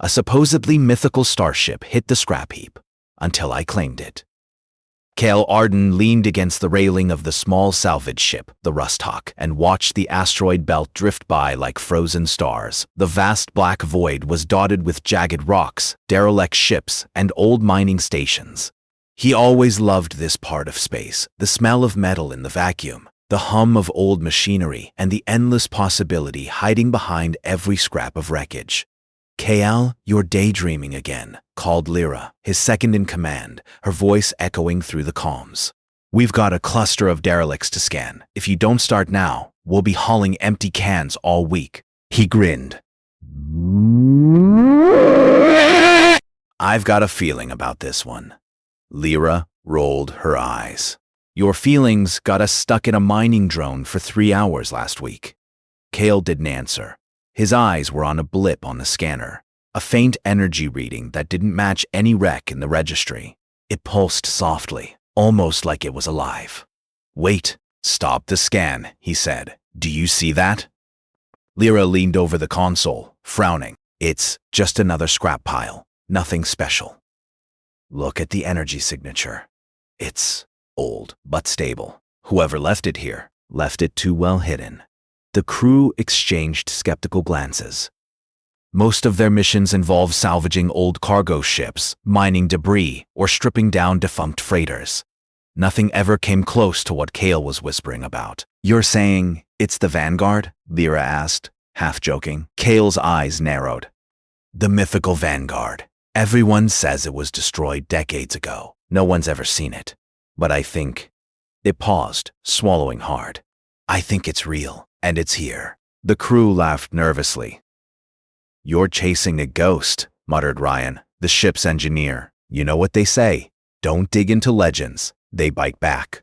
A supposedly mythical starship hit the scrap heap until I claimed it. Cale Arden leaned against the railing of the small salvage ship, the Rusthawk, and watched the asteroid belt drift by like frozen stars. The vast black void was dotted with jagged rocks, derelict ships, and old mining stations. He always loved this part of space, the smell of metal in the vacuum, the hum of old machinery, and the endless possibility hiding behind every scrap of wreckage. "Cale, you're daydreaming again," called Lyra, his second-in-command, her voice echoing through the comms. "We've got a cluster of derelicts to scan. If you don't start now, we'll be hauling empty cans all week." He grinned. "I've got a feeling about this one." Lyra rolled her eyes. "Your feelings got us stuck in a mining drone for 3 hours last week." Cale didn't answer. His eyes were on a blip on the scanner, a faint energy reading that didn't match any rec in the registry. It pulsed softly, almost like it was alive. "Wait, stop the scan," he said. "Do you see that?" Lyra leaned over the console, frowning. "It's just another scrap pile, nothing special." "Look at the energy signature. It's old, but stable. Whoever left it here left it too well hidden." The crew exchanged skeptical glances. Most of their missions involve salvaging old cargo ships, mining debris, or stripping down defunct freighters. Nothing ever came close to what Cale was whispering about. "You're saying it's the Vanguard?" Lyra asked, half joking. Cale's eyes narrowed. "The mythical Vanguard. Everyone says it was destroyed decades ago. No one's ever seen it. But I think..." It paused, swallowing hard. "I think it's real. And it's here." The crew laughed nervously. "You're chasing a ghost," muttered Ryan, the ship's engineer. "You know what they say. Don't dig into legends. They bite back."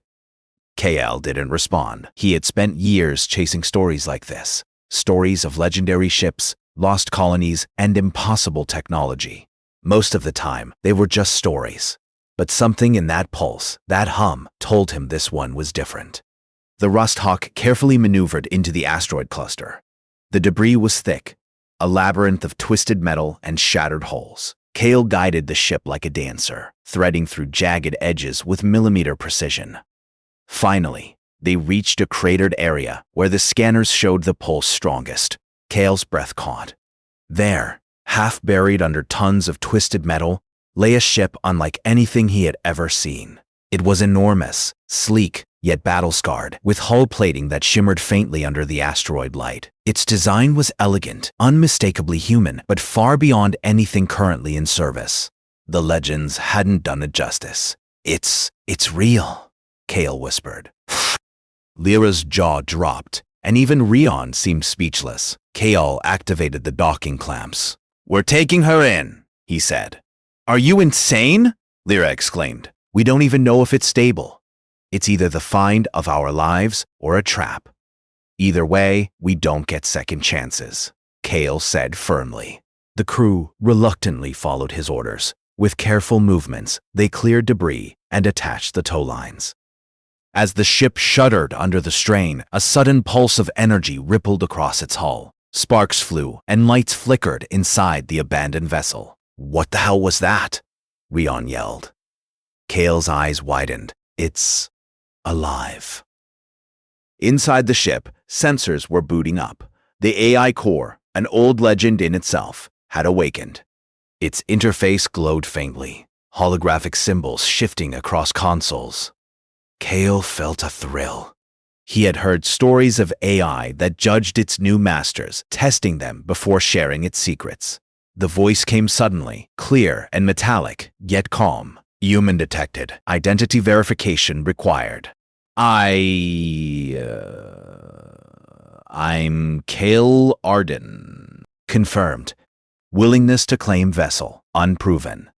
Cale didn't respond. He had spent years chasing stories like this. Stories of legendary ships, lost colonies, and impossible technology. Most of the time, they were just stories. But something in that pulse, that hum, told him this one was different. The Rusthawk carefully maneuvered into the asteroid cluster. The debris was thick, a labyrinth of twisted metal and shattered hulls. Cale guided the ship like a dancer, threading through jagged edges with millimeter precision. Finally, they reached a cratered area where the scanners showed the pulse strongest. Cale's breath caught. There, half buried under tons of twisted metal, lay a ship unlike anything he had ever seen. It was enormous, sleek, yet battle-scarred, with hull plating that shimmered faintly under the asteroid light. Its design was elegant, unmistakably human, but far beyond anything currently in service. The legends hadn't done it justice. It's real," Cale whispered. Lyra's jaw dropped, and even Rion seemed speechless. Cale activated the docking clamps. "We're taking her in," he said. "Are you insane?" Lyra exclaimed. "We don't even know if it's stable. It's either the find of our lives or a trap. Either way, we don't get second chances," Cale said firmly. The crew reluctantly followed his orders. With careful movements, they cleared debris and attached the tow lines. As the ship shuddered under the strain, a sudden pulse of energy rippled across its hull. Sparks flew, and lights flickered inside the abandoned vessel. "What the hell was that?" Rion yelled. Cale's eyes widened. "It's alive." Inside the ship, sensors were booting up. The AI core, an old legend in itself, had awakened. Its interface glowed faintly, holographic symbols shifting across consoles. Cale felt a thrill. He had heard stories of AI that judged its new masters, testing them before sharing its secrets. The voice came suddenly, clear and metallic, yet calm. "Human detected. Identity verification required." I'm Cale Arden." "Confirmed. Willingness to claim vessel, unproven."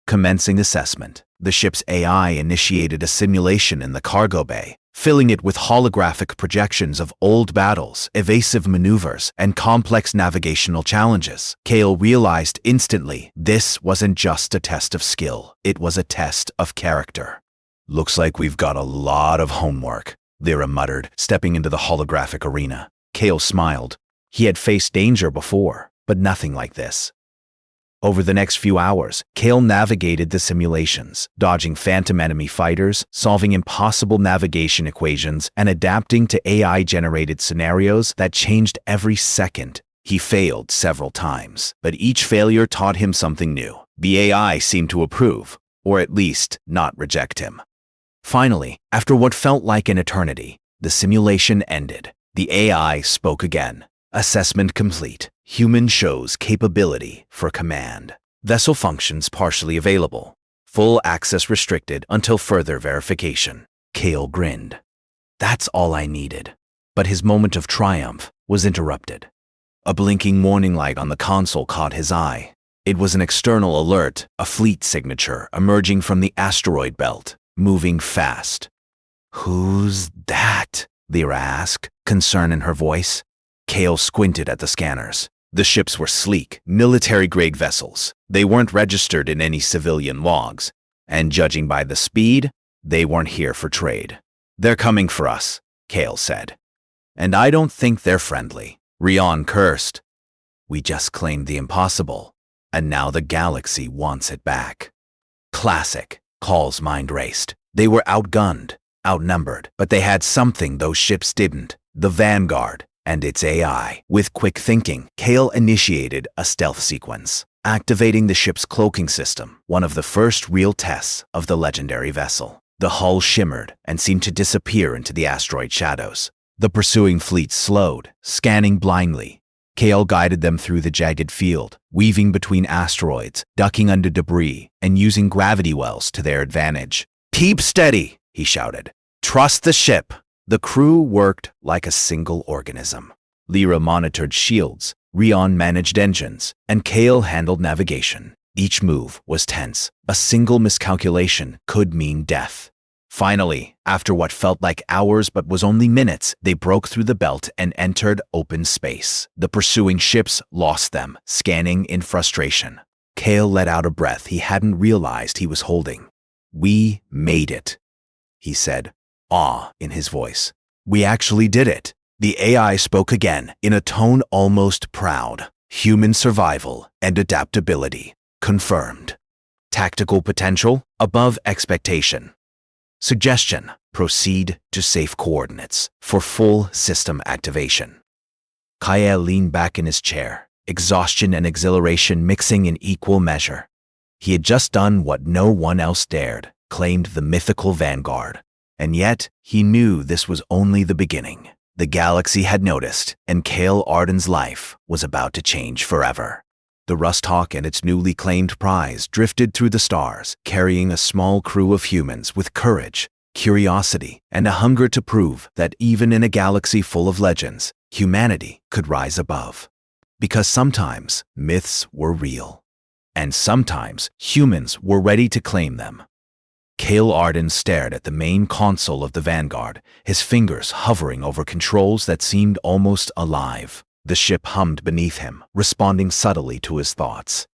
Commencing assessment. The ship's AI initiated a simulation in the cargo bay, filling it with holographic projections of old battles, evasive maneuvers, and complex navigational challenges. Cale realized instantly this wasn't just a test of skill, it was a test of character. "Looks like we've got a lot of homework," Lyra muttered, stepping into the holographic arena. Cale smiled. He had faced danger before, but nothing like this. Over the next few hours, Kale navigated the simulations, dodging phantom enemy fighters, solving impossible navigation equations, and adapting to AI-generated scenarios that changed every second. He failed several times, but each failure taught him something new. The AI seemed to approve, or at least not reject him. Finally, after what felt like an eternity, the simulation ended. The AI spoke again. Assessment complete. Human shows capability for command. Vessel functions partially available. Full access restricted until further verification. Kale grinned. That's all I needed. But his moment of triumph was interrupted. A blinking warning light on the console caught his eye. It was an external alert, a fleet signature emerging from the asteroid belt, moving fast. "Who's that?" Lyra asked, concern in her voice. Kale squinted at the scanners. The ships were sleek, military-grade vessels. They weren't registered in any civilian logs, and judging by the speed, they weren't here for trade. "They're coming for us," Kale said. "And I don't think they're friendly." Rion cursed. "We just claimed the impossible, and now the galaxy wants it back." Classic. Call's mind raced. They were outgunned, outnumbered, but they had something those ships didn't: the Vanguard and its AI. With quick thinking, Kale initiated a stealth sequence, activating the ship's cloaking system, one of the first real tests of the legendary vessel. The hull shimmered and seemed to disappear into the asteroid shadows. The pursuing fleet slowed, scanning blindly. Kale guided them through the jagged field, weaving between asteroids, ducking under debris, and using gravity wells to their advantage. "Keep steady," he shouted. "Trust the ship." The crew worked like a single organism. Lyra monitored shields, Rion managed engines, and Kale handled navigation. Each move was tense. A single miscalculation could mean death. Finally, after what felt like hours but was only minutes, they broke through the belt and entered open space. The pursuing ships lost them, scanning in frustration. Kale let out a breath he hadn't realized he was holding. "We made it," he said, awe in his voice. "We actually did it." The AI spoke again, in a tone almost proud. "Human survival and adaptability confirmed. Tactical potential above expectation. Suggestion: proceed to safe coordinates for full system activation." Kyle leaned back in his chair, exhaustion and exhilaration mixing in equal measure. He had just done what no one else dared, claimed the mythical Vanguard. And yet, he knew this was only the beginning. The galaxy had noticed, and Kale Arden's life was about to change forever. The Rusthawk and its newly claimed prize drifted through the stars, carrying a small crew of humans with courage, curiosity, and a hunger to prove that even in a galaxy full of legends, humanity could rise above. Because sometimes myths were real, and sometimes humans were ready to claim them. Kale Arden stared at the main console of the Vanguard, his fingers hovering over controls that seemed almost alive. The ship hummed beneath him, responding subtly to his thoughts.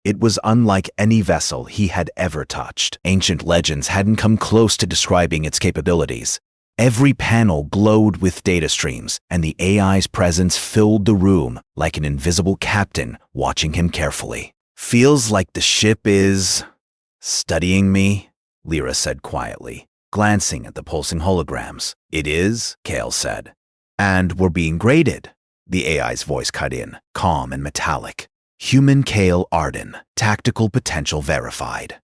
It was unlike any vessel he had ever touched. Ancient legends hadn't come close to describing its capabilities. Every panel glowed with data streams, and the AI's presence filled the room like an invisible captain watching him carefully. "Feels like the ship is studying me," Lyra said quietly, glancing at the pulsing holograms. "It is," Kale said. "And we're being graded." The AI's voice cut in, calm and metallic. "Human Kale Arden, tactical potential verified.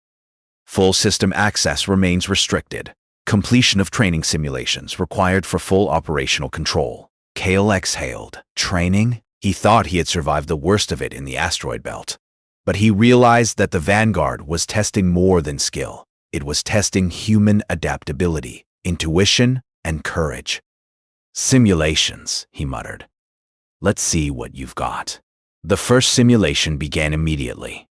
Full system access remains restricted. Completion of training simulations required for full operational control." Kale exhaled. Training? He thought he had survived the worst of it in the asteroid belt. But he realized that the Vanguard was testing more than skill. It was testing human adaptability, intuition, and courage. "Simulations," he muttered. "Let's see what you've got." The first simulation began immediately.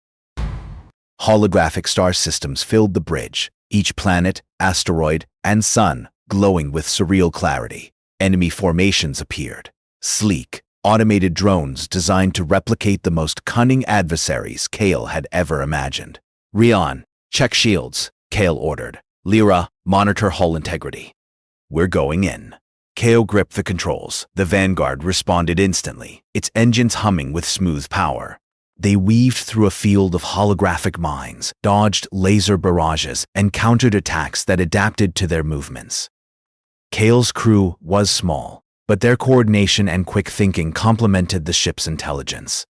Holographic star systems filled the bridge, each planet, asteroid, and sun glowing with surreal clarity. Enemy formations appeared, sleek, automated drones designed to replicate the most cunning adversaries Kale had ever imagined. "Rion, check shields," Kale ordered. "Lyra, monitor hull integrity." "We're going in." Kale gripped the controls. The Vanguard responded instantly, its engines humming with smooth power. They weaved through a field of holographic mines, dodged laser barrages, and countered attacks that adapted to their movements. Kale's crew was small, but their coordination and quick thinking complemented the ship's intelligence.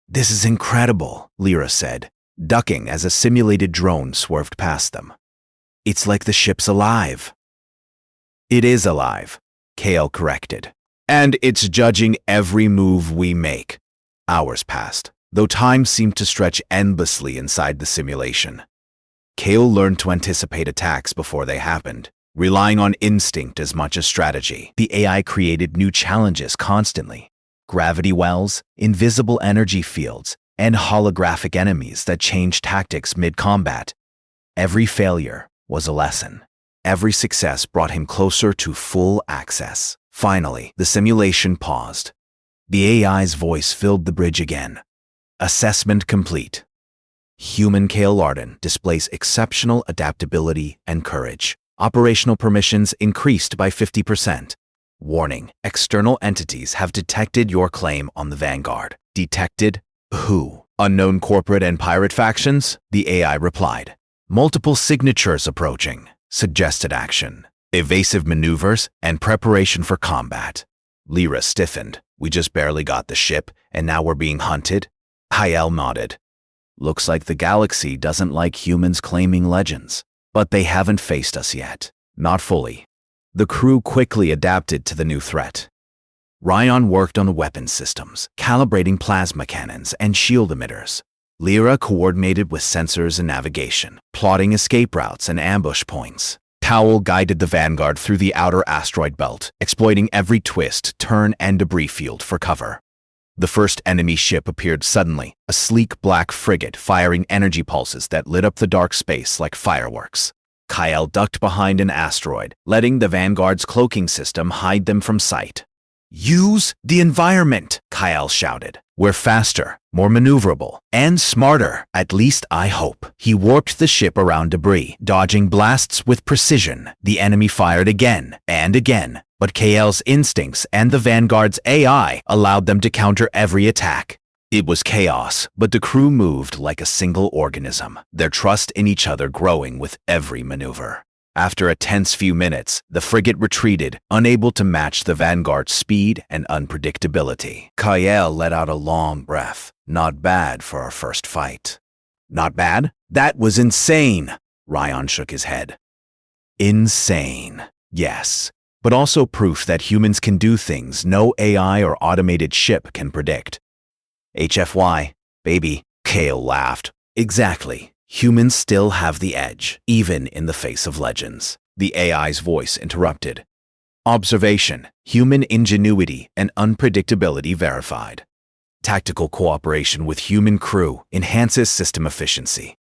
"This is incredible," Lyra said, ducking as a simulated drone swerved past them. "It's like the ship's alive." "It is alive," Kale corrected. "And it's judging every move we make." Hours passed, though time seemed to stretch endlessly inside the simulation. Kale learned to anticipate attacks before they happened, relying on instinct as much as strategy. The AI created new challenges constantly: gravity wells, invisible energy fields, and holographic enemies that changed tactics mid-combat. Every failure was a lesson. Every success brought him closer to full access. Finally, the simulation paused. The AI's voice filled the bridge again. "Assessment complete. Human Kale Arden displays exceptional adaptability and courage. Operational permissions increased by 50%. Warning: external entities have detected your claim on the Vanguard." "Detected? Who? Unknown corporate and pirate factions?" the AI replied. "Multiple signatures approaching. Suggested action: evasive maneuvers and preparation for combat." Lyra stiffened. "We just barely got the ship, and now we're being hunted?" Kyle nodded. "Looks like the galaxy doesn't like humans claiming legends. But they haven't faced us yet. Not fully." The crew quickly adapted to the new threat. Ryan worked on the weapons systems, calibrating plasma cannons and shield emitters. Lyra coordinated with sensors and navigation, plotting escape routes and ambush points. Towel guided the Vanguard through the outer asteroid belt, exploiting every twist, turn, and debris field for cover. The first enemy ship appeared suddenly, a sleek black frigate firing energy pulses that lit up the dark space like fireworks. Kyle ducked behind an asteroid, letting the Vanguard's cloaking system hide them from sight. "Use the environment," Kyle shouted. "We're faster, more maneuverable, and smarter, at least I hope." He warped the ship around debris, dodging blasts with precision. The enemy fired again and again, but KL's instincts and the Vanguard's AI allowed them to counter every attack. It was chaos, but the crew moved like a single organism, their trust in each other growing with every maneuver. After a tense few minutes, the frigate retreated, unable to match the Vanguard's speed and unpredictability. Kyle let out a long breath. "Not bad for our first fight." "Not bad? That was insane!" Ryan shook his head. "Insane, yes, but also proof that humans can do things no AI or automated ship can predict." "HFY, baby," Kale laughed. "Exactly. Humans still have the edge, even in the face of legends." The AI's voice interrupted. "Observation, human ingenuity and unpredictability verified. Tactical cooperation with human crew enhances system efficiency.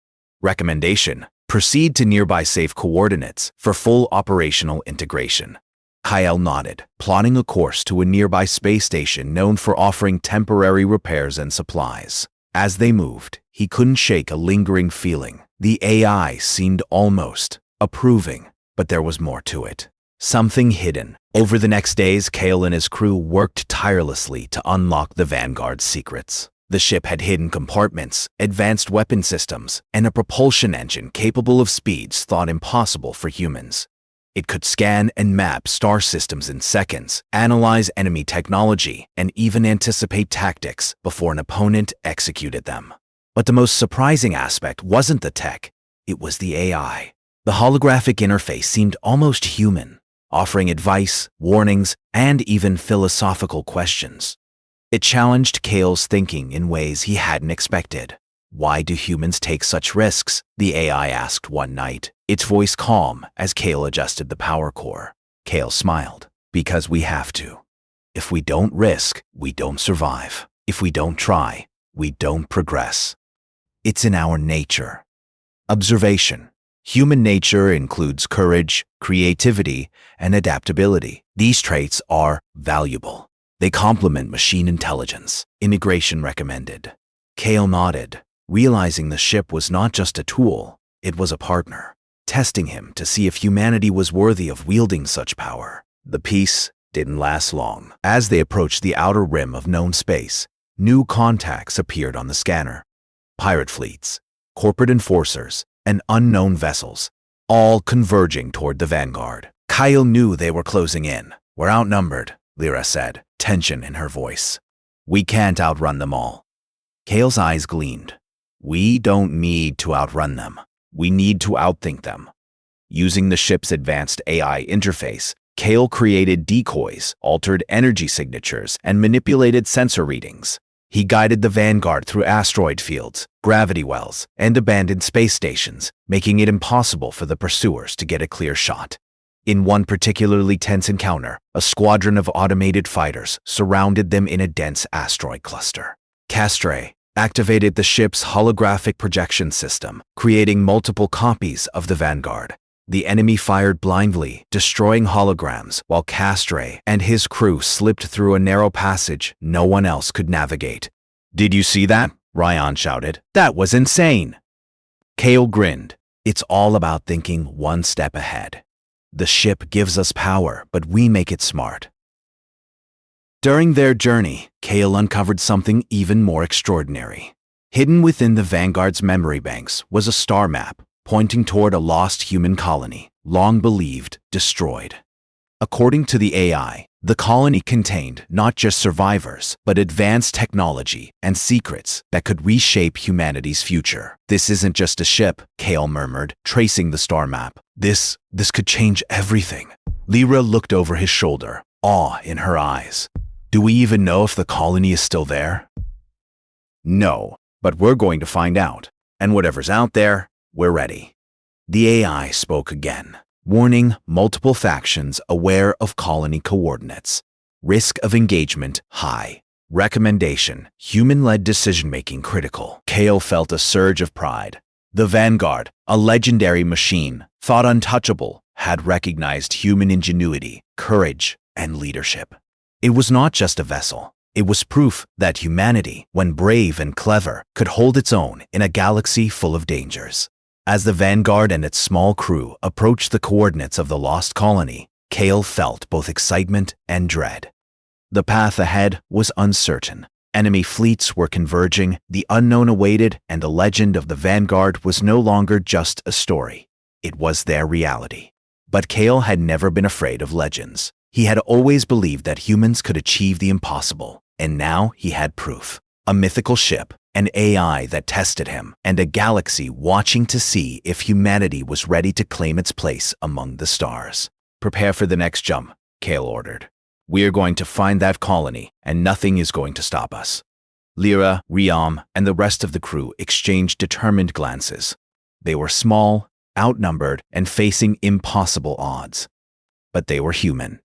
Recommendation, proceed to nearby safe coordinates for full operational integration." Kyle nodded, plotting a course to a nearby space station known for offering temporary repairs and supplies. As they moved, he couldn't shake a lingering feeling. The AI seemed almost approving, but there was more to it. Something hidden. Over the next days, Kale and his crew worked tirelessly to unlock the Vanguard's secrets. The ship had hidden compartments, advanced weapon systems, and a propulsion engine capable of speeds thought impossible for humans. It could scan and map star systems in seconds, analyze enemy technology, and even anticipate tactics before an opponent executed them. But the most surprising aspect wasn't the tech, it was the AI. The holographic interface seemed almost human, offering advice, warnings, and even philosophical questions. It challenged Kale's thinking in ways he hadn't expected. "Why do humans take such risks?" the AI asked one night, its voice calm as Kale adjusted the power core. Kale smiled. "Because we have to. If we don't risk, we don't survive. If we don't try, we don't progress. It's in our nature." Observation. Human nature includes courage, creativity, and adaptability. These traits are valuable. They complement machine intelligence. Integration recommended. Kale nodded, realizing the ship was not just a tool, it was a partner, testing him to see if humanity was worthy of wielding such power. The peace didn't last long. As they approached the outer rim of known space, new contacts appeared on the scanner. Pirate fleets, corporate enforcers, and unknown vessels, all converging toward the vanguard. Kyle knew they were closing in. "We're outnumbered," Lyra said, tension in her voice. "We can't outrun them all." Kale's eyes gleamed. "We don't need to outrun them. We need to outthink them." Using the ship's advanced AI interface, Kale created decoys, altered energy signatures, and manipulated sensor readings. He guided the vanguard through asteroid fields, gravity wells, and abandoned space stations, making it impossible for the pursuers to get a clear shot. In one particularly tense encounter, a squadron of automated fighters surrounded them in a dense asteroid cluster. Castre activated the ship's holographic projection system, creating multiple copies of the vanguard. The enemy fired blindly, destroying holograms, while Castre and his crew slipped through a narrow passage no one else could navigate. "Did you see that?" Ryan shouted. "That was insane!" Kale grinned. "It's all about thinking one step ahead. The ship gives us power, but we make it smart." During their journey, Kale uncovered something even more extraordinary. Hidden within the Vanguard's memory banks was a star map, pointing toward a lost human colony, long believed destroyed. According to the AI, the colony contained not just survivors, but advanced technology and secrets that could reshape humanity's future. "This isn't just a ship," Kale murmured, tracing the star map. This could change everything." Lyra looked over his shoulder, awe in her eyes. "Do we even know if the colony is still there?" "No, but we're going to find out. And whatever's out there, we're ready." The AI spoke again, warning multiple factions aware of colony coordinates. Risk of engagement high. Recommendation: human-led decision-making critical. Kale felt a surge of pride. The Vanguard, a legendary machine, thought untouchable, had recognized human ingenuity, courage, and leadership. It was not just a vessel. It was proof that humanity, when brave and clever, could hold its own in a galaxy full of dangers. As the Vanguard and its small crew approached the coordinates of the lost colony, Kale felt both excitement and dread. The path ahead was uncertain. Enemy fleets were converging, the unknown awaited, and the legend of the Vanguard was no longer just a story. It was their reality. But Kale had never been afraid of legends. He had always believed that humans could achieve the impossible, and now he had proof. A mythical ship, an AI that tested him, and a galaxy watching to see if humanity was ready to claim its place among the stars. "Prepare for the next jump," Kale ordered. "We are going to find that colony, and nothing is going to stop us." Lyra, Riam, and the rest of the crew exchanged determined glances. They were small, outnumbered, and facing impossible odds. But they were human.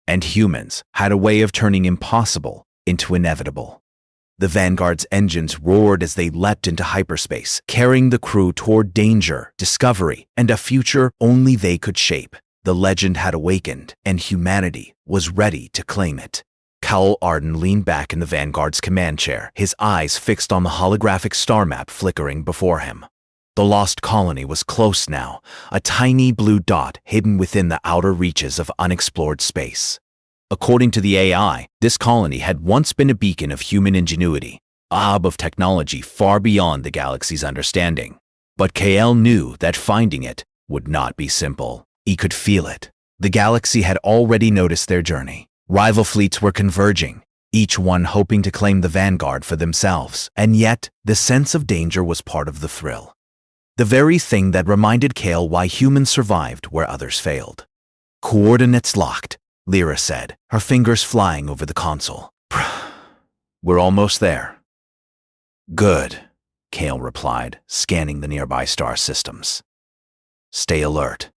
And humans had a way of turning impossible into inevitable. The Vanguard's engines roared as they leapt into hyperspace, carrying the crew toward danger, discovery, and a future only they could shape. The legend had awakened, and humanity was ready to claim it. Cowell Arden leaned back in the Vanguard's command chair, his eyes fixed on the holographic star map flickering before him. The lost colony was close now, a tiny blue dot hidden within the outer reaches of unexplored space. According to the AI, this colony had once been a beacon of human ingenuity, a hub of technology far beyond the galaxy's understanding. But KL knew that finding it would not be simple. He could feel it. The galaxy had already noticed their journey. Rival fleets were converging, each one hoping to claim the Vanguard for themselves. And yet, the sense of danger was part of the thrill. The very thing that reminded Kale why humans survived where others failed. "Coordinates locked," Lyra said, her fingers flying over the console. "We're almost there." "Good," Kale replied, scanning the nearby star systems. "Stay alert.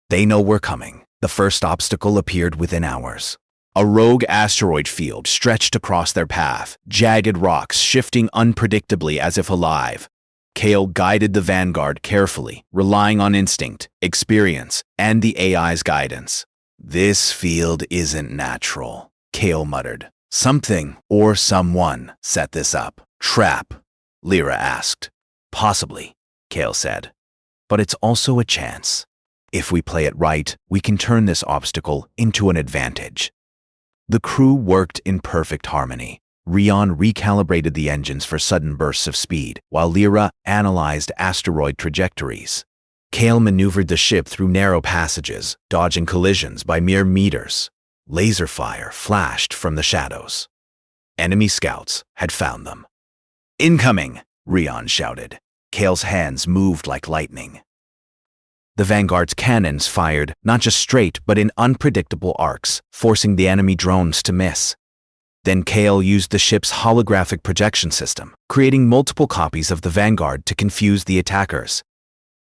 They know we're coming." The first obstacle appeared within hours. A rogue asteroid field stretched across their path, jagged rocks shifting unpredictably as if alive. Kale guided the Vanguard carefully, relying on instinct, experience, and the AI's guidance. "This field isn't natural," Kale muttered. "Something or someone set this up." "Trap?" Lyra asked. "Possibly," Kale said. "But it's also a chance. If we play it right, we can turn this obstacle into an advantage." The crew worked in perfect harmony. Rion recalibrated the engines for sudden bursts of speed, while Lyra analyzed asteroid trajectories. Kale maneuvered the ship through narrow passages, dodging collisions by mere meters. Laser fire flashed from the shadows. Enemy scouts had found them. "Incoming!" Rion shouted. Kale's hands moved like lightning. The Vanguard's cannons fired not just straight but in unpredictable arcs, forcing the enemy drones to miss. Then Kale used the ship's holographic projection system, creating multiple copies of the Vanguard to confuse the attackers.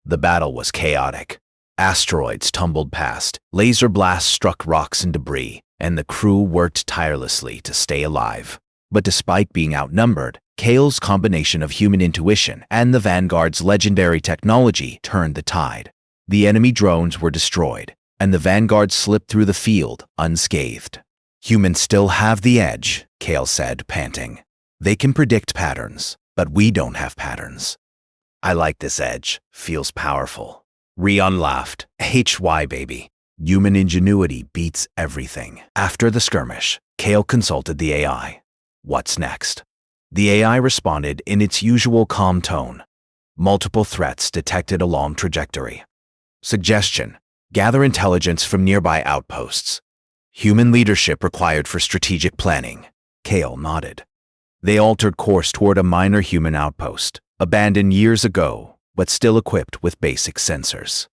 The battle was chaotic. Asteroids tumbled past, laser blasts struck rocks and debris, and the crew worked tirelessly to stay alive. But despite being outnumbered, Kale's combination of human intuition and the Vanguard's legendary technology turned the tide. The enemy drones were destroyed, and the Vanguard slipped through the field unscathed. "Humans still have the edge," Kale said, panting. "They can predict patterns, but we don't have patterns." "I like this edge. Feels powerful." Rion laughed. "HY, baby. Human ingenuity beats everything." After the skirmish, Kale consulted the AI. "What's next?" The AI responded in its usual calm tone. "Multiple threats detected along trajectory. Suggestion: gather intelligence from nearby outposts. Human leadership required for strategic planning." Kale nodded. They altered course toward a minor human outpost, abandoned years ago, but still equipped with basic sensors.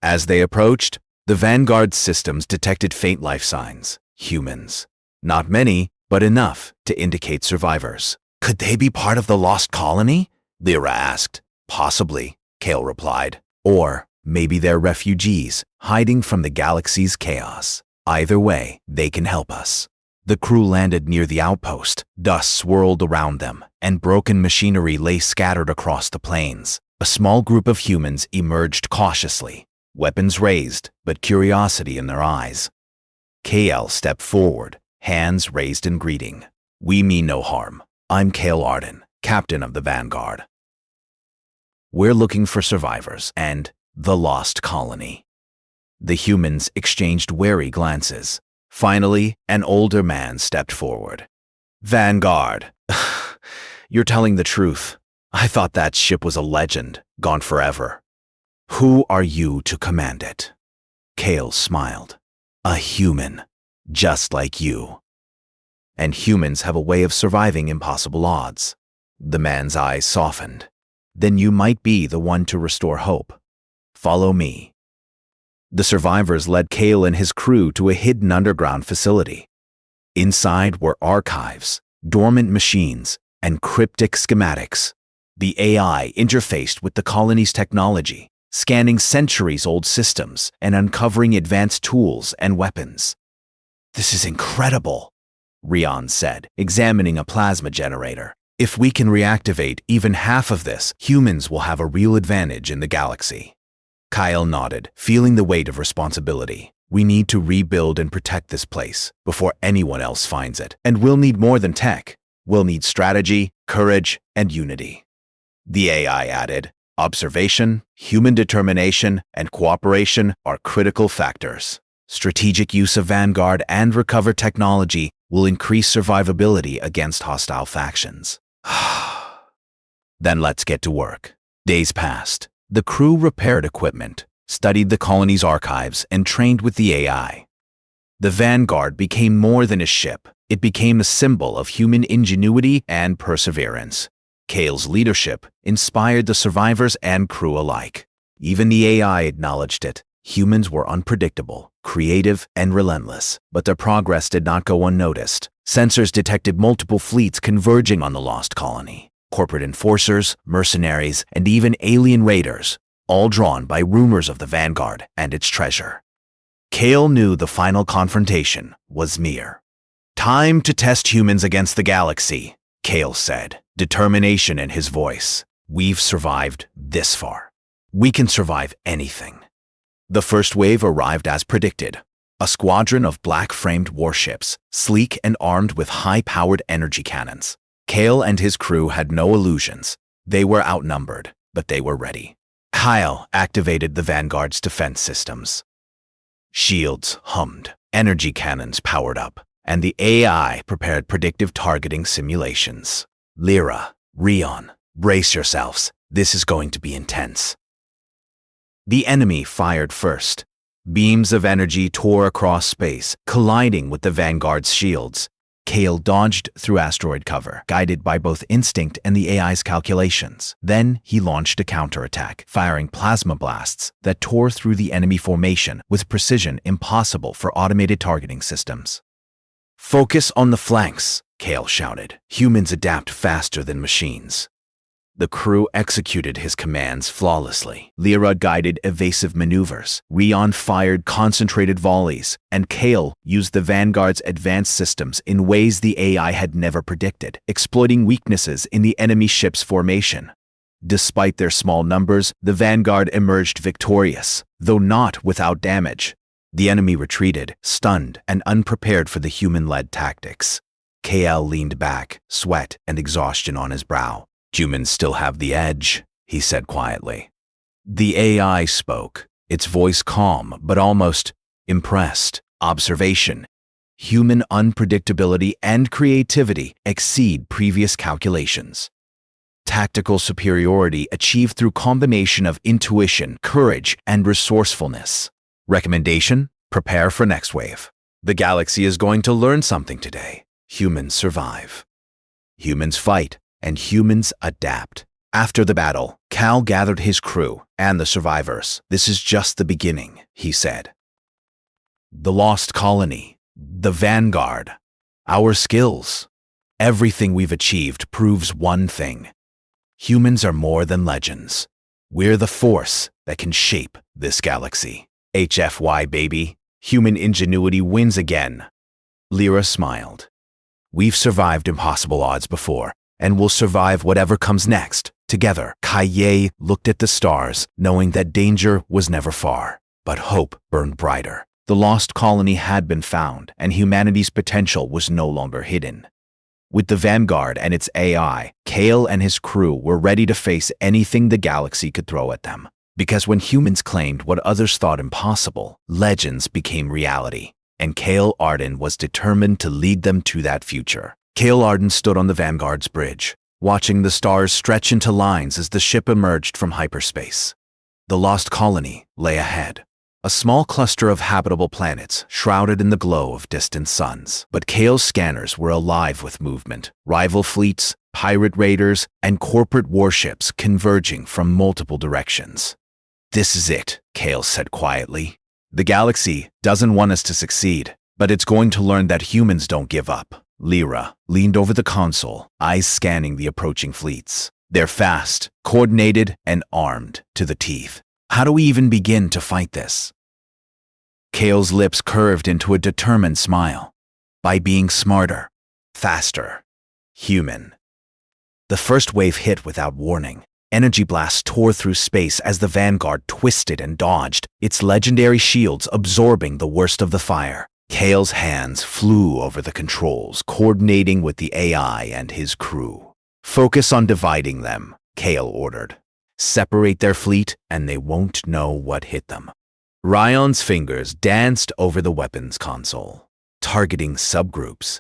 As they approached, the Vanguard's systems detected faint life signs: humans. Not many, but enough to indicate survivors. "Could they be part of the lost colony?" Lyra asked. "Possibly," Kale replied. "Or maybe they're refugees, hiding from the galaxy's chaos. Either way, they can help us." The crew landed near the outpost. Dust swirled around them, and broken machinery lay scattered across the plains. A small group of humans emerged cautiously, weapons raised, but curiosity in their eyes. KL stepped forward, hands raised in greeting. "We mean no harm. I'm Kale Arden, captain of the Vanguard. We're looking for survivors and the lost colony." The humans exchanged wary glances. Finally, an older man stepped forward. "Vanguard, you're telling the truth. I thought that ship was a legend, gone forever. Who are you to command it?" Kale smiled. "A human, just like you. And humans have a way of surviving impossible odds." The man's eyes softened. "Then you might be the one to restore hope. Follow me." The survivors led Kale and his crew to a hidden underground facility. Inside were archives, dormant machines, and cryptic schematics. The AI interfaced with the colony's technology, scanning centuries-old systems and uncovering advanced tools and weapons. "This is incredible," Rion said, examining a plasma generator. "If we can reactivate even half of this, humans will have a real advantage in the galaxy." Kyle nodded, feeling the weight of responsibility. "We need to rebuild and protect this place before anyone else finds it. And we'll need more than tech. We'll need strategy, courage, and unity." The AI added, "Observation, human determination, and cooperation are critical factors. Strategic use of Vanguard and recovered technology will increase survivability against hostile factions." "Then let's get to work." Days passed. The crew repaired equipment, studied the colony's archives, and trained with the AI. The Vanguard became more than a ship. It became a symbol of human ingenuity and perseverance. Kale's leadership inspired the survivors and crew alike. Even the AI acknowledged it. Humans were unpredictable, creative, and relentless, but their progress did not go unnoticed. Sensors detected multiple fleets converging on the lost colony. Corporate enforcers, mercenaries, and even alien raiders, all drawn by rumors of the Vanguard and its treasure. Kale knew the final confrontation was near. "Time to test humans against the galaxy," Kale said, determination in his voice. "We've survived this far. We can survive anything." The first wave arrived as predicted. A squadron of black-framed warships, sleek and armed with high-powered energy cannons. Kale and his crew had no illusions. They were outnumbered, but they were ready. Kyle activated the Vanguard's defense systems. Shields hummed, energy cannons powered up, and the AI prepared predictive targeting simulations. Lyra, Rion, brace yourselves. This is going to be intense. The enemy fired first. Beams of energy tore across space, colliding with the Vanguard's shields. Kale dodged through asteroid cover, guided by both instinct and the AI's calculations. Then he launched a counterattack, firing plasma blasts that tore through the enemy formation with precision impossible for automated targeting systems. "Focus on the flanks," Kale shouted. "Humans adapt faster than machines." The crew executed his commands flawlessly. Lyra guided evasive maneuvers, Rion fired concentrated volleys, and Kale used the Vanguard's advanced systems in ways the AI had never predicted, exploiting weaknesses in the enemy ship's formation. Despite their small numbers, the Vanguard emerged victorious, though not without damage. The enemy retreated, stunned and unprepared for the human-led tactics. Kale leaned back, sweat and exhaustion on his brow. "Humans still have the edge," he said quietly. The AI spoke, its voice calm but almost impressed. "Observation. Human unpredictability and creativity exceed previous calculations. Tactical superiority achieved through combination of intuition, courage, and resourcefulness. Recommendation: prepare for next wave. The galaxy is going to learn something today. Humans survive. Humans fight. And humans adapt." After the battle, Cal gathered his crew and the survivors. "This is just the beginning," he said. "The lost colony, the Vanguard, our skills, everything we've achieved proves one thing. Humans are more than legends. We're the force that can shape this galaxy. HFY, baby. Human ingenuity wins again." Lyra smiled. "We've survived impossible odds before, and we'll survive whatever comes next, together." Kaye looked at the stars, knowing that danger was never far, but hope burned brighter. The lost colony had been found, and humanity's potential was no longer hidden. With the Vanguard and its AI, Kale and his crew were ready to face anything the galaxy could throw at them. Because when humans claimed what others thought impossible, legends became reality, and Kale Arden was determined to lead them to that future. Kale Arden stood on the Vanguard's bridge, watching the stars stretch into lines as the ship emerged from hyperspace. The lost colony lay ahead, a small cluster of habitable planets shrouded in the glow of distant suns. But Kale's scanners were alive with movement, rival fleets, pirate raiders, and corporate warships converging from multiple directions. "This is it," Kale said quietly. "The galaxy doesn't want us to succeed, but it's going to learn that humans don't give up." Lyra leaned over the console, eyes scanning the approaching fleets. "They're fast, coordinated, and armed to the teeth. How do we even begin to fight this?" Kale's lips curved into a determined smile. "By being smarter, faster, human." The first wave hit without warning. Energy blasts tore through space as the Vanguard twisted and dodged, its legendary shields absorbing the worst of the fire. Kale's hands flew over the controls, coordinating with the AI and his crew. "Focus on dividing them," Kale ordered. "Separate their fleet, and they won't know what hit them." Rion's fingers danced over the weapons console, targeting subgroups,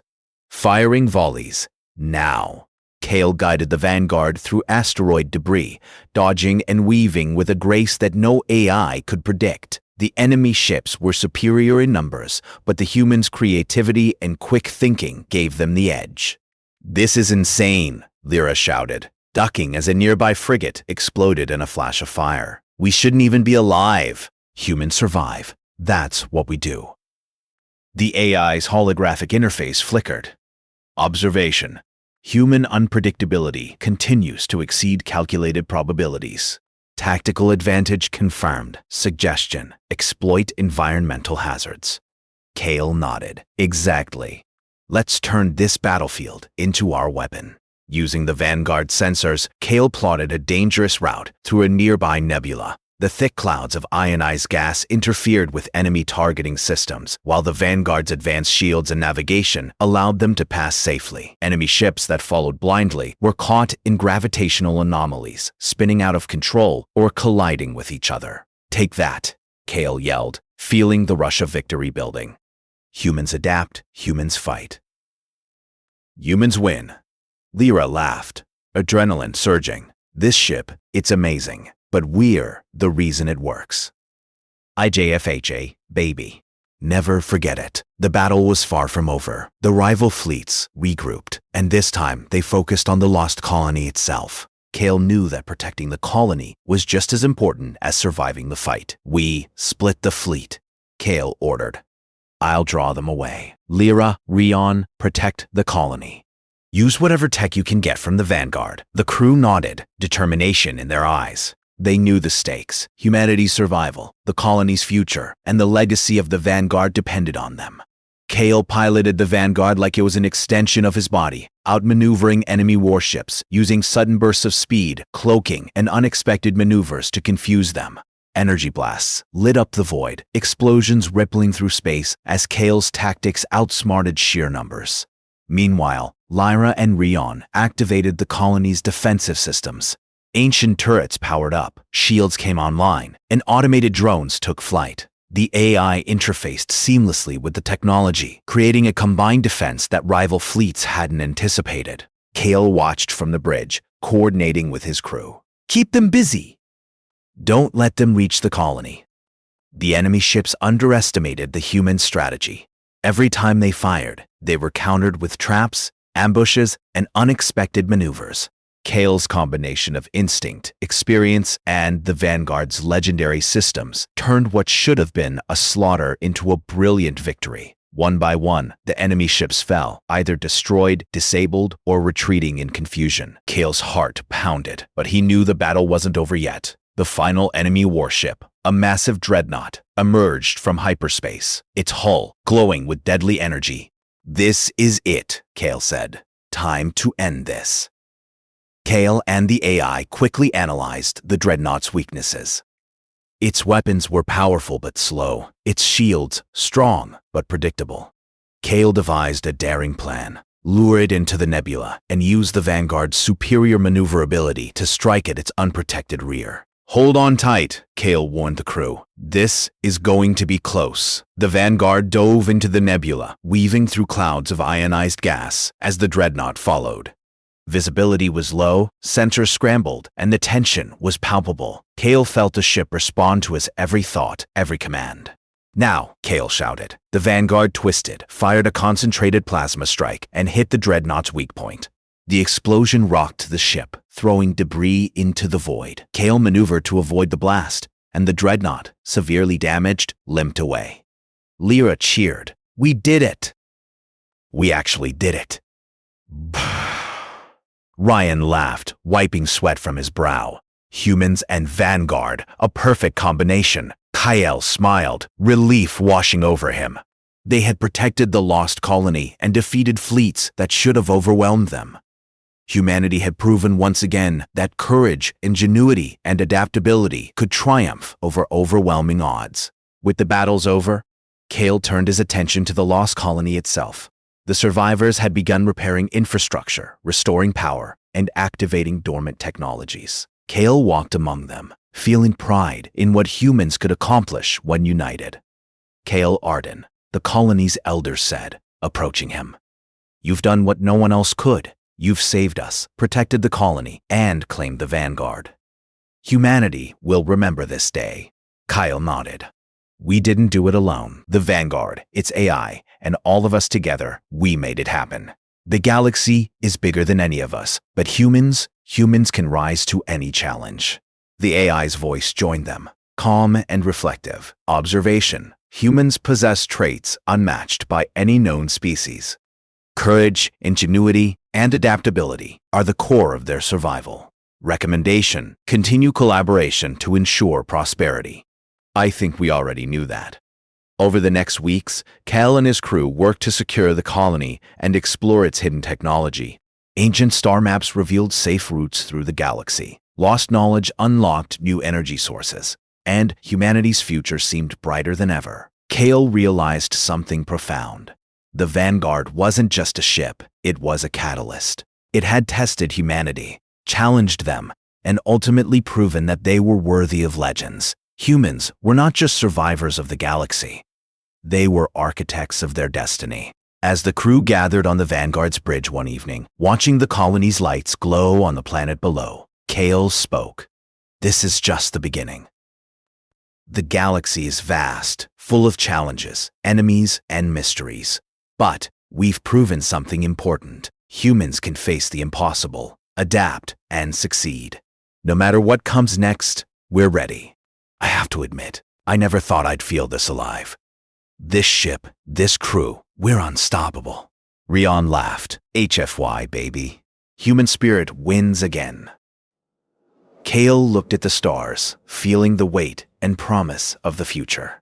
firing volleys. Now, Kale guided the Vanguard through asteroid debris, dodging and weaving with a grace that no AI could predict. The enemy ships were superior in numbers, but the humans' creativity and quick thinking gave them the edge. "This is insane," Lyra shouted, ducking as a nearby frigate exploded in a flash of fire. "We shouldn't even be alive. Humans survive. That's what we do." The AI's holographic interface flickered. "Observation. Human unpredictability continues to exceed calculated probabilities. Tactical advantage confirmed. Suggestion: exploit environmental hazards." Kale nodded. "Exactly. Let's turn this battlefield into our weapon." Using the Vanguard sensors, Kale plotted a dangerous route through a nearby nebula. The thick clouds of ionized gas interfered with enemy targeting systems, while the Vanguard's advanced shields and navigation allowed them to pass safely. Enemy ships that followed blindly were caught in gravitational anomalies, spinning out of control or colliding with each other. "Take that," Kale yelled, feeling the rush of victory building. Humans adapt, humans fight. Humans win. Lyra laughed, adrenaline surging. This ship, it's amazing, but we're the reason it works. IJFHA, baby. Never forget it. The battle was far from over. The rival fleets regrouped, and this time they focused on the lost colony itself. Kale knew that protecting the colony was just as important as surviving the fight. We split the fleet, Kale ordered. I'll draw them away. Lyra, Rion, protect the colony. Use whatever tech you can get from the Vanguard. The crew nodded, determination in their eyes. They knew the stakes, humanity's survival, the colony's future, and the legacy of the Vanguard depended on them. Kale piloted the Vanguard like it was an extension of his body, outmaneuvering enemy warships, using sudden bursts of speed, cloaking, and unexpected maneuvers to confuse them. Energy blasts lit up the void, explosions rippling through space as Kale's tactics outsmarted sheer numbers. Meanwhile, Lyra and Rion activated the colony's defensive systems. Ancient turrets powered up, shields came online, and automated drones took flight. The AI interfaced seamlessly with the technology, creating a combined defense that rival fleets hadn't anticipated. Kale watched from the bridge, coordinating with his crew. Keep them busy. Don't let them reach the colony. The enemy ships underestimated the human strategy. Every time they fired, they were countered with traps, ambushes, and unexpected maneuvers. Kale's combination of instinct, experience, and the Vanguard's legendary systems turned what should have been a slaughter into a brilliant victory. One by one, the enemy ships fell, either destroyed, disabled, or retreating in confusion. Kale's heart pounded, but he knew the battle wasn't over yet. The final enemy warship, a massive dreadnought, emerged from hyperspace, its hull glowing with deadly energy. "This is it," Kale said. "Time to end this." Kale and the AI quickly analyzed the dreadnought's weaknesses. Its weapons were powerful but slow, its shields strong but predictable. Kale devised a daring plan, lure it into the nebula, and use the Vanguard's superior maneuverability to strike at its unprotected rear. "Hold on tight," Kale warned the crew. "This is going to be close." The Vanguard dove into the nebula, weaving through clouds of ionized gas as the dreadnought followed. Visibility was low, sensors scrambled, and the tension was palpable. Kale felt the ship respond to his every thought, every command. "Now," Kale shouted. The Vanguard twisted, fired a concentrated plasma strike, and hit the dreadnought's weak point. The explosion rocked the ship, throwing debris into the void. Kale maneuvered to avoid the blast, and the dreadnought, severely damaged, limped away. Lyra cheered. "We did it!" "We actually did it." Ryan laughed, wiping sweat from his brow. Humans and Vanguard, a perfect combination. Kyle smiled, relief washing over him. They had protected the lost colony and defeated fleets that should have overwhelmed them. Humanity had proven once again that courage, ingenuity, and adaptability could triumph over overwhelming odds. With the battles over, Kale turned his attention to the lost colony itself. The survivors had begun repairing infrastructure, restoring power, and activating dormant technologies. Kale walked among them, feeling pride in what humans could accomplish when united. Kale Arden, the colony's elder, said, approaching him. "You've done what no one else could. You've saved us, protected the colony, and claimed the Vanguard. Humanity will remember this day." Kyle nodded. "We didn't do it alone. The Vanguard, its AI, and all of us together, we made it happen. The galaxy is bigger than any of us, but humans can rise to any challenge." The AI's voice joined them, calm and reflective. Observation: humans possess traits unmatched by any known species. Courage, ingenuity, and adaptability are the core of their survival. Recommendation: continue collaboration to ensure prosperity. I think we already knew that. Over the next weeks, Cal and his crew worked to secure the colony and explore its hidden technology. Ancient star maps revealed safe routes through the galaxy. Lost knowledge unlocked new energy sources, and humanity's future seemed brighter than ever. Kale realized something profound. The Vanguard wasn't just a ship, it was a catalyst. It had tested humanity, challenged them, and ultimately proven that they were worthy of legends. Humans were not just survivors of the galaxy. They were architects of their destiny. As the crew gathered on the Vanguard's bridge one evening, watching the colony's lights glow on the planet below, Kale spoke. This is just the beginning. The galaxy is vast, full of challenges, enemies, and mysteries. But we've proven something important. Humans can face the impossible, adapt, and succeed. No matter what comes next, we're ready. I have to admit, I never thought I'd feel this alive. This ship, this crew, we're unstoppable. Rion laughed. HFY, baby. Human spirit wins again. Kale looked at the stars, feeling the weight and promise of the future.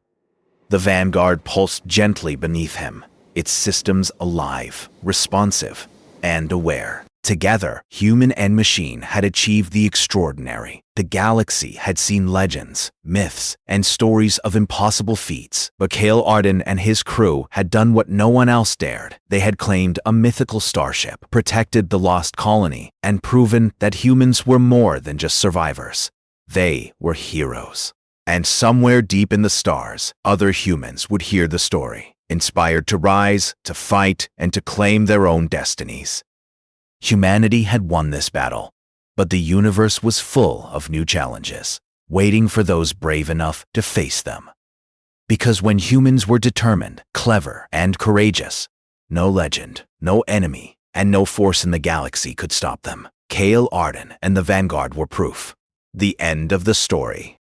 The Vanguard pulsed gently beneath him, its systems alive, responsive, and aware. Together, human and machine had achieved the extraordinary. The galaxy had seen legends, myths, and stories of impossible feats. But Kale Arden and his crew had done what no one else dared. They had claimed a mythical starship, protected the lost colony, and proven that humans were more than just survivors. They were heroes. And somewhere deep in the stars, other humans would hear the story, inspired to rise, to fight, and to claim their own destinies. Humanity had won this battle, but the universe was full of new challenges, waiting for those brave enough to face them. Because when humans were determined, clever, and courageous, no legend, no enemy, and no force in the galaxy could stop them. Kale Arden and the Vanguard were proof. The end of the story.